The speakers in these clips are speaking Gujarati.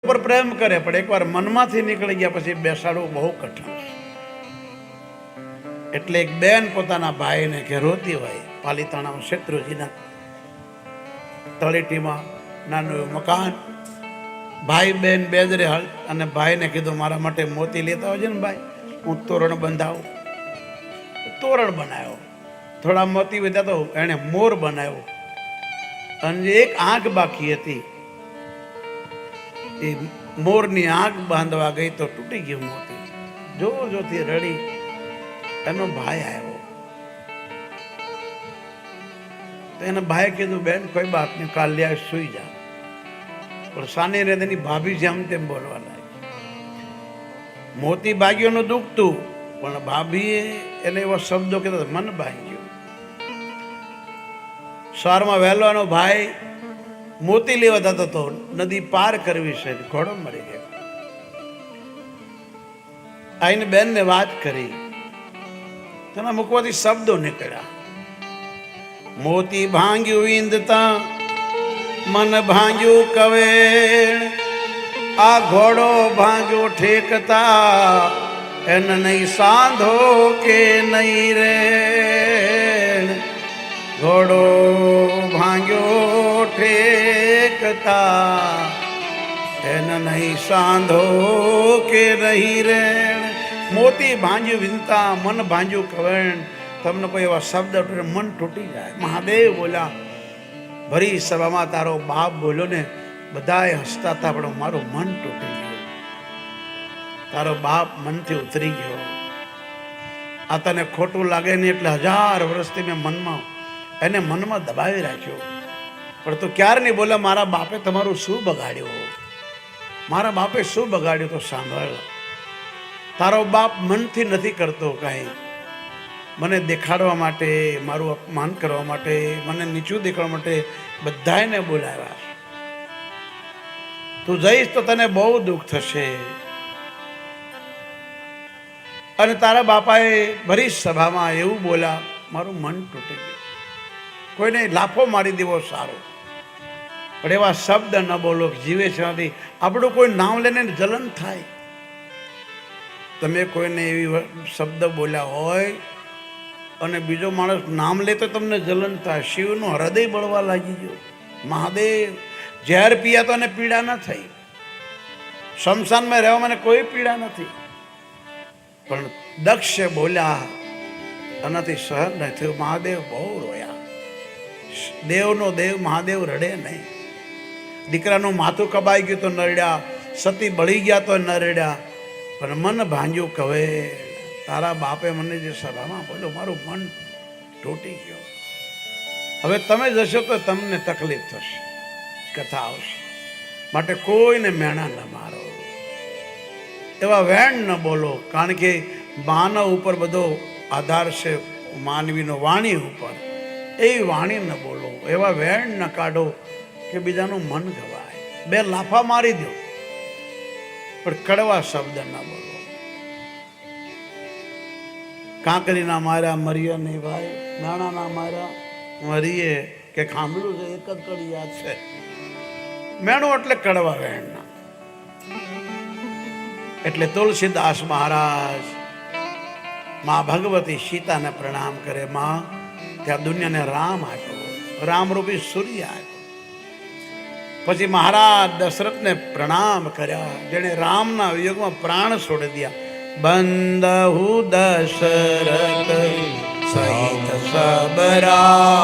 ઉપર પ્રેમ કરે પણ એકવાર મનમાંથી નીકળી ગયા પછી બેસાડવું બહુ કઠિન છે. એટલે એક બેન પોતાના ભાઈને કે રોતી હોય પાલીતાણામાં શેત્રુજીના તળેટીમાં નાનું એવું મકાન, ભાઈ બેન બેદરે હળ અને ભાઈને કીધું મારા માટે મોતી લેતા આવજે ને ભાઈ, હું તોરણ બંધાવું. તોરણ બનાવ્યો, થોડા મોતી વધ્યા તો એણે મોર બનાવ્યો અને એક આંખ બાકી હતી એ મોરની આંખ બાંધવા ગઈ તો તૂટી ગયું મોતી. જોર જોરથી રડી. એનો ભાઈ આવ્યો તો એના ભાઈએ કીધું બેન કોઈ બાત નહીં, કાલ લે સુઈ જા. પણ સાની રે તેની ભાભી જેમ તેમ બોલવા લાગી. મોતી ભાગ્યોનું દુખતું પણ ભાભીએ એને એવા શબ્દો કીધા મન ભાંગ્યું. સવારમાં વહેલો એનો ભાઈ મોતી લેવા જતો હતો, નદી પાર કરવી છે, ઘોડો મરી ગયો. આઈને બેનને વાત કરી, તેના મુખમાંથી શબ્દો નીકળ્યા. મોતી ભાંગ્યું ઈંદતા મન ભાંગ્યું કવેણ, આ ઘોડો ભાંગ્યો ઠેકતા એને નહીં સાંધો કે નહીં રે. ઘોડો ભાંગ્યો ઠેકતા એને નહીં સાંધો કે નહીં રે. મોતી ભાંજ્યું વિનતા મન ભાંજ્યું કવેણ. તમને કોઈ એવા શબ્દ મન તૂટી જાય. મહાદેવ બોલ્યા ભરી સભામાં તારો બાપ બોલ્યો ને બધાએ હસતા હતા પણ મારું મન તૂટી ગયું. તારો બાપ મનથી ઉતરી ગયો. આ તને ખોટું લાગે નહીં એટલે 1000 વર્ષથી મેં મનમાં દબાવી રાખ્યો. પણ તું ક્યારે નહીં બોલે મારા બાપે તમારું શું બગાડ્યું, મારા બાપે શું બગાડ્યું. તો સાંભળ, તારો બાપ મનથી નથી કરતો કાંઈ. મને દેખાડવા માટે, મારું અપમાન કરવા માટે, મને નીચું દેખાડવા માટે બધાને બોલાવ્યા. તું જઈશ તો તને બહુ દુઃખ થશે. અને તારા બાપાએ ભરી સભામાં એવું બોલ્યા મારું મન તૂટી ગયું. કોઈને લાફો મારી દેવો સારો પણ એવા શબ્દ ન બોલો. જીવે છે આપણું કોઈ નામ લઈને જલન થાય. તમે કોઈને એવી શબ્દ બોલ્યા હોય અને બીજો માણસ નામ લે તો તમને જલન થાય. શિવનું હૃદય બળવા લાગી ગયું. મહાદેવ ઝેર પીયા તો એને પીડા ન થઈ. શમશાનમાં રહેવા મને કોઈ પીડા નથી. પણ દક્ષ બોલ્યા એનાથી સહન ન થયું. મહાદેવ બહુ રોયા. દેવનો દેવ મહાદેવ રડે નહીં. દીકરાનું માથું કબાઈ ગયું તો ન રડ્યા, સતી બળી ગયા તો ન રડ્યા, પણ મન ભાંજ્યું કવે. તારા બાપે મને જે સભામાં બોલ્યો મારું મન તૂટી ગયો. હવે તમે જશો તો તમને તકલીફ થશે, કથા આવશે. માટે કોઈને મેણા ન મારો, એવા વેણ ન બોલો. કારણ કે માનવ ઉપર બધો આધાર છે, માનવીનો વાણી ઉપર. એ વાણી ન બોલો, એવા વેણ ન કાઢો કે બીજાનું મન ગવાય. 2 લાફા મારી દો પણ કડવા શબ્દ ન બોલો. કાંકરીના માર્યા મરિયા નહીં ભાઈ, નાણાના માર્યા મરીએ કે ખાંભળું છે એક જ કડી યાદ છે. મેણું એટલે કડવા વેણના. એટલે તુલસીદાસ મહારાજ માં ભગવતી સીતાને પ્રણામ કરે. માં ત્યાં દુનિયાને રામ આપ્યો, રામરૂપી સૂર્ય આપ્યો. પછી મહારાજ દશરથને પ્રણામ કર્યા જેણે રામના વિયોગમાં પ્રાણ છોડી દિયા. બંદહુ દશરથ સહિત સબરાની,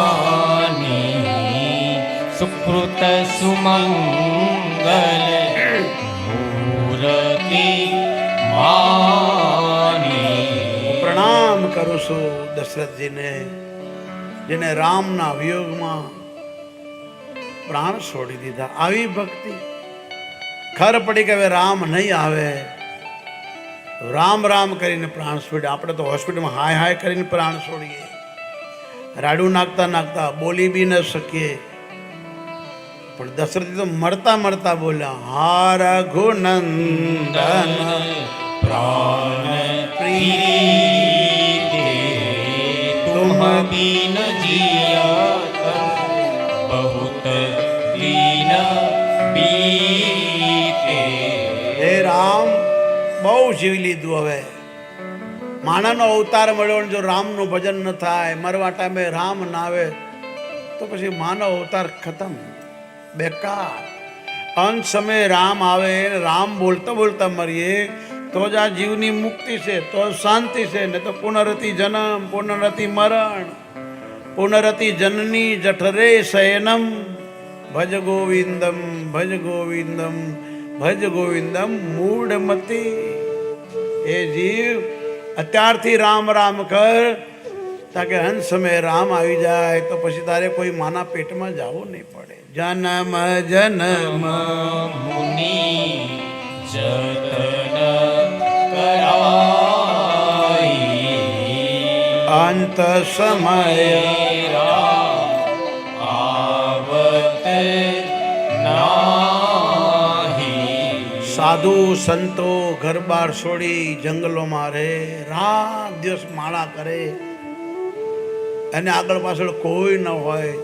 સુકૃત સુમંગલ મૂર્તિ માની. પ્રણામ કરું છું દશરથજીને જેને રામના વિયોગમાં પ્રાણ છોડી દીધા. આવી ભક્તિ. ખર પડી કે હવે રામ નહીં આવે, રામ રામ કરીને પ્રાણ છોડ્યા. આપણે તો હોસ્પિટલમાં હાય હાય કરીને પ્રાણ છોડીએ, રાડું નાખતા નાખતા બોલી બી ન શકીએ. પણ દશરથી તો મળતા મળતા બોલ્યા હા રઘુનંદન પ્રાણ પ્રીતે તુમ બિન જીયા બહુત દીન બીતે. બહુ જીવી લીધું. હવે માનવનો અવતાર મળ્યો અને જો રામનું ભજન ન થાય, મરવા ટાઈમે રામ ના આવે તો પછી માનવ અવતાર ખતમ, બેકાર. અંત સમયે રામ આવે, રામ બોલતા બોલતા મરીએ તો જ આ જીવની મુક્તિ છે, તો શાંતિ છે. ને તો પુનરતિ જન્મ, પુનરતિ મરણ, પુનરતિ જનની જઠરે શયનમ. ભજ ગોવિંદમ, ભજ ગોવિંદમ, ભજ ગોવિંદમ મૂઢમતી. એ જીવ અત્યારથી રામ રામ કર, તાકે અંત સમયે રામ આવી જાય તો પછી તારે કોઈ માના પેટમાં જવું નહીં પડે. જન્મ જન્મ મુનિ જતન કરાઈ, અંત સમય આવત નાહી. સાધુ સંતો ઘર બાર છોડી જંગલોમાં રહે, રાત દિવસ માળા કરે, અને આગળ પાછળ કોઈ ન હોય.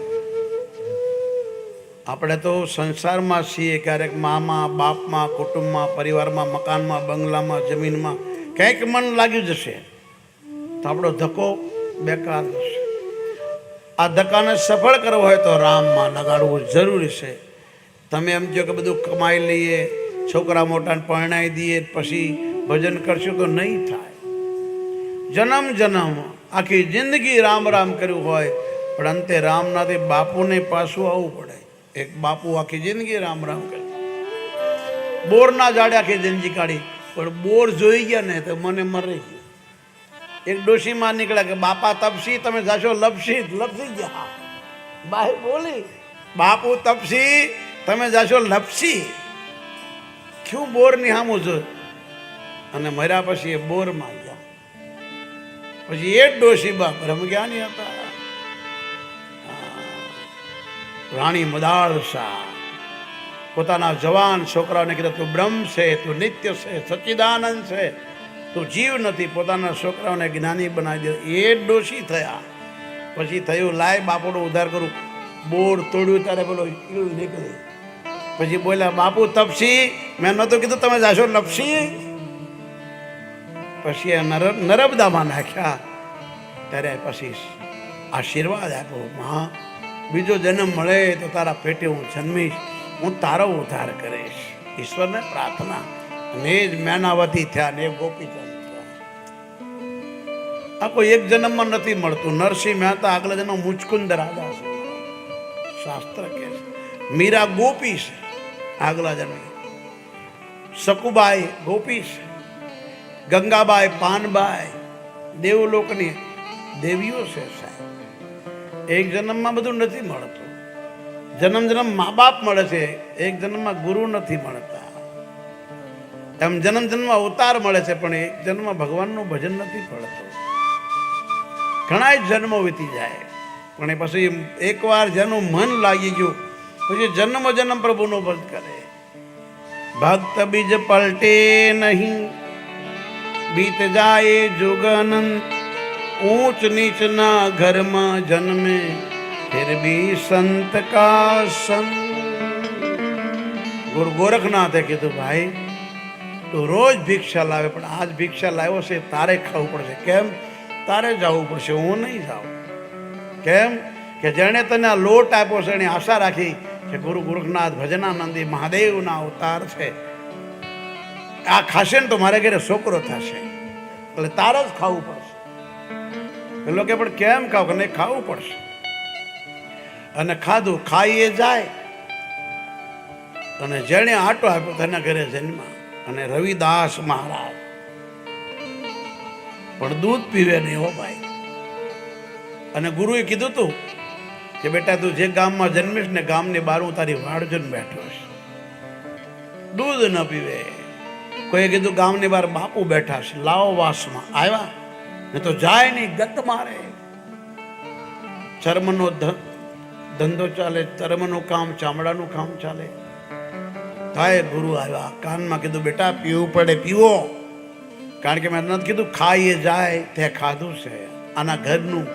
આપણે તો સંસારમાં છીએ, ક્યારેક મામાં, બાપમાં, કુટુંબમાં, પરિવારમાં, મકાનમાં, બંગલામાં, જમીનમાં કંઈક મન લાગ્યું જશે તો આપણો ધક્કો બેકાર જશે. આ ધક્કાને સફળ કરવો હોય તો રામમાં લગાડવું જરૂરી છે. તમે એમ કહો કે બધું કમાઈ લઈએ, છોકરા મોટાને પરણાવી દઈએ, પછી ભજન કરશું તો નહીં થાય. જન્મ જન્મ આખી જિંદગી રામ રામ કર્યું હોય પણ અંતે રામનાથી બાપુને પાછું આવવું પડે. એક બાપુ આખી જિંદગી રામ રામ કરે, બોરના ઝાડે આખી જિંદગી કાઢી, પણ બોર જોઈ ગયા ને તો મને મરી ગયું. એક ડોશીમાં નીકળ્યા કે બાપા તપસી, તમે જાશો લપસી. લપસી ગયા, બાઈ બોલી બાપુ તપસી, તમે જાશો લપસી. ક્યું બોરની સામું જો, અને મર્યા પછી એ બોરમાં ગયા. પછી એ ડોશીબા બ્રહ્મજ્ઞાની હતા, રાણી મદાળસા. પોતાના જવાન છોકરાઓને કીધું તું બ્રહ્મ છે, તું નિત્ય છે, સચ્ચિદાનંદ છે, તું જીવ નથી. પોતાના છોકરાઓને જ્ઞાની બનાવી દે. એ ડોશી થયા. પછી થયું લાય બાપુનો ઉદ્ધાર કરું. બોર તોડ્યું ત્યારે પેલો ઈળ નીકળી. પછી બોલ્યા બાપુ તપસી, મેં નહોતું કીધું તમે જાશો લપસી. પછી એ નર્મદામાં નાખ્યા. ત્યારે પછી આશીર્વાદ આપ્યો, માં બીજો જન્મ મળે તો તારા પેટે હું જન્મીશ, હું તારો ઉદ્ધાર કરીશ. ઈશ્વરને પ્રાર્થના, અને જ મેનાવતી થયા ને ગોપીચંદ થયા. આ કોઈ એક જન્મમાં નથી મળતું. નરસિંહ મહેતા આગલા જન્મ મુચકુંદ રાજા છે, શાસ્ત્ર કહે છે. મીરા ગોપી છે આગલા જન્મ. સકુબાઈ ગોપી છે. ગંગાબાઈ, પાનબાઈ દેવલોકની દેવીઓ છે સાહેબ. એક જન્મમાં બધું નથી મળતું. જન્મ જન્મ મા બાપ મળે છે, એક જન્મમાં ગુરુ નથી મળતા. એમ જન્મ જન્મ અવતાર મળે છે, પણ એક જન્મ ભગવાનનું ભજન નથી પડતું. ઘણા જન્મો વીતી જાય, પણ એ પછી એકવાર જેનું મન લાગી ગયું પછી જન્મ જન્મ પ્રભુનો ભજ કરે. ભક્ત બીજ પલટે નહીં, बीत जाए जुगनंत, ऊंच नीच ना घर में जन्मे, फिर भी संत का संग. गुरु गोरखनाथे कीधुं भाई તું રોજ ભિક્ષા લાવે, પણ આજ ભિક્ષા લાવ્યો છે તારે ખાવું પડશે. કેમ? તારે જવું પડશે, હું નહીં જાઉં. કેમ કે જેણે તને આ લોટ આપ્યો છે એની આશા રાખી કે ગુરુ ગોરખનાથ ભજનાનંદી મહાદેવના અવતાર છે, આ ખાશે ને તો મારે ઘરે છોકરો થશે, એટલે તારે જ ખાવું પડશે. પેલો કે પણ કેમ ખાવ? કે નહીં, ખાવું પડશે. અને ખાધું. ખાઈએ જાય, અને જેણે આટો આપ્યો તેના ઘરે જન્મ. અને રવિદાસ મહારાજ પણ દૂધ પીવે નહીં હો ભાઈ. અને ગુરુએ કીધું તું કે બેટા તું જે ગામમાં જન્મીશ ને ગામની બહાર હું તારી વાડજન બેઠો છે, દૂધ ન પીવે. કોઈએ કીધું ગામની બહાર બાપુ બેઠા છે, લાવો વાસમાં. આવ્યા ને તો જાય નહીં, ગત મારે. ચર્મનો ધંધો ચાલે, ચર્મનું કામ, ચામડાનું કામ ચાલે. થાય ગુરુ આવ્યા, કાનમાં કીધું બેટા પીવું પડે, પીવો. કારણ કે મેં નથી કીધું ખાઈએ જાય, તે ખાધું છે આના ઘરનું,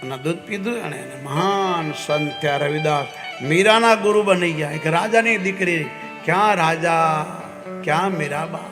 અને દૂધ પીધું. અને મહાન સંત થયા રવિદાસ, મીરાના ગુરુ બની ગયા. એક રાજાની દીકરી, ક્યાં રાજા ક્યાં મીરાબા.